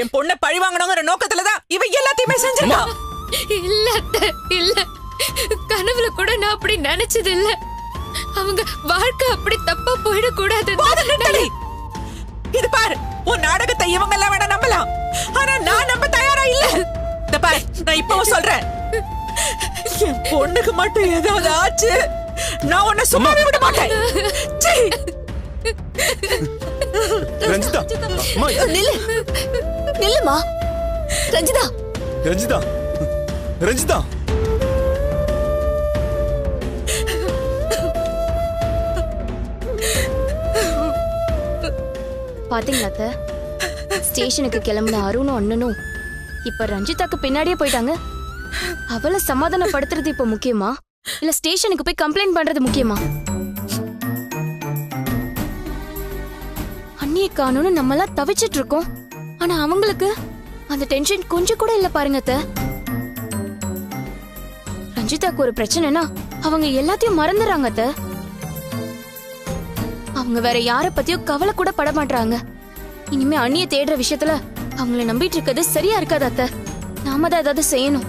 என் பொண்ணை பழி வாங்கணுங்கிற நோக்கத்துலதான் இவ எல்லாத்தையுமே செஞ்சிருக்கா. இல்ல இல்ல, கனவுல கூட நான் அப்படி நினைச்சது இல்ல. அவங்க வாழ்க்கை அப்படி தப்பா போயிடக்கூடாது. இது பாரு, உன் நாடகத்தை இவங்க எல்லாம் வேணா நம்பலாம், ஆனா நான் நம்ப தயாரா இல்ல. இந்த பாரு, நான் இப்பவும் சொல்றேன், என் பொண்ணுக்கு மட்டும் ஏதாவது ஆச்சு நான் உன்னை சும்மாவே விட மாட்டேன். ரஞ்சிதா, நில்லு நில்லுமா. ரஞ்சிதா ரஞ்சிதா ரஞ்சிதா பாத்தீங்களா அத்தை, ஸ்டேஷனுக்கு கிளம்பின அருணும் அண்ணனும் இப்ப ரஞ்சிதாக்கு பின்னாடியே போயிட்டாங்க. அவளை சமாதானப்படுத்துறது இப்ப முக்கியமா இல்ல ஸ்டேஷனுக்கு போய் கம்ப்ளைண்ட் பண்றது முக்கியமா? அண்ணியை காணும்னு நம்ம எல்லாம் தவிச்சிட்டு இருக்கோம், ஆனா அவங்களுக்கு அந்த டென்ஷன் கொஞ்சம் கூட இல்ல பாருங்க அத்தை. ரஞ்சிதாக்கு ஒரு பிரச்சனைனா அவங்க எல்லாத்தையும் மறந்துறாங்க அத்தை. அவங்க வேற யார பத்தியும் கவலை கூட பட மாட்டாங்க. இனிமே அண்ணிய தேடுற விஷயத்துல அவங்கள நம்பிட்டு இருக்கிறது சரியா இருக்காது அத்தை. நாம தான் ஏதாவது செய்யணும்.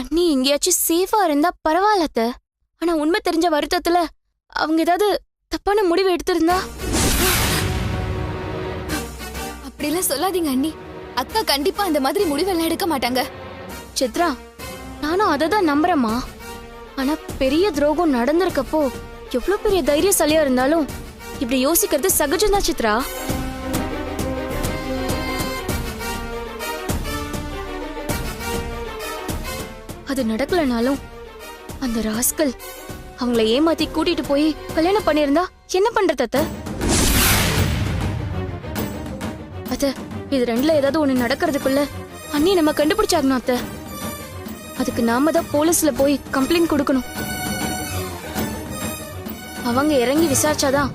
அண்ணி எங்கேயாச்சும் சேஃபா இருந்தா பரவாயில்ல அத்தை. ஆனா உண்மை தெரிஞ்ச வருத்தத்துல அவங்க ஏதாவது தப்பான முடிவு எடுத்திருந்தா? அப்படிலாம் சொல்லாதீங்க அண்ணி. அக்கா கண்டிப்பா அந்த மாதிரி முடிவெல்லாம் எடுக்க மாட்டாங்க. சித்ரா, நானும் அதை தான் நம்புறேம்மா. ஆனா பெரிய துரோகம் நடந்திருக்கப்போ எவ்வளவு பெரிய தைரியசாலியா இருந்தாலும் இப்படி யோசிக்கிறது சகஜம்தான் சித்ரா. அது நடக்கலனாலும் அந்த ராஸ்கல் அவங்கள ஏமாத்தி கூட்டிட்டு போய் கல்யாணம் பண்ணிருந்தா என்ன பண்றது அத்தை? அத்தை, இது ரெண்டுல ஏதாவது ஒண்ணு நடக்கிறதுக்குள்ள அண்ணி நம்ம கண்டுபிடிச்சாகணும் அத்தை. அதுக்கு நாம தான் போலீஸ்ல போய் கம்ப்ளைண்ட் கொடுக்கணும். அவங்க இறங்கி விசாரிச்சாதான்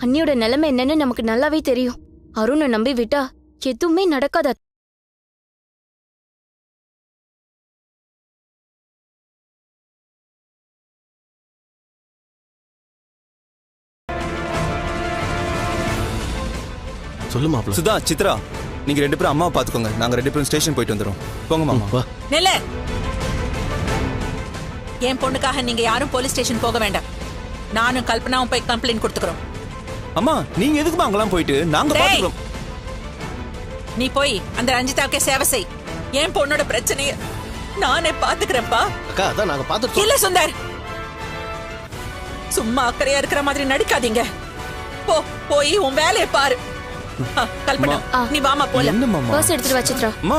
அண்ணியோட நிலைமை என்னன்னு நமக்கு நல்லாவே தெரியும். அருணை நம்பி விட்டா எதுவுமே நடக்காத. சொல்லு மாப்ள. சுதா, சித்ரா, நீங்க ரெண்டு பேரும் அம்மாவை பாத்துக்கோங்க. நாங்க ரெண்டு பேரும் ஸ்டேஷன் போயிட்டு வந்துரும். போங்க மாமா. நில்ல. என் பொண்ணுக்காக நீங்க யாரும் போலீஸ் ஸ்டேஷன் போக வேண்டாம். நானும் கல்பனாவும் போய் கம்ப்ளைண்ட் கொடுத்துக்கிறோம். அம்மா, நீங்க எதுக்குமா அங்கெல்லாம் போயிட்டு? நாங்க பாத்துக்கிறோம். நீ போய் அந்த ரஞ்சிதாவுக்கே சேவை செய். என் பொண்ணோட பிரச்சனைய நானே பாத்துக்கிறேன்ப்பா. அக்கா, அதான் நாங்க பாத்துட்டோம். இல்ல சுந்தர், சும்மா அக்கறையா இருக்கிற மாதிரி நடிக்காதீங்க. போ, போய் உன் வேலையை பாரு. கல்பனா, நீ வாமா போல. என்ன மாமா? பர்ஸ் எடுத்துட்டு வா சித்ரா. அம்மா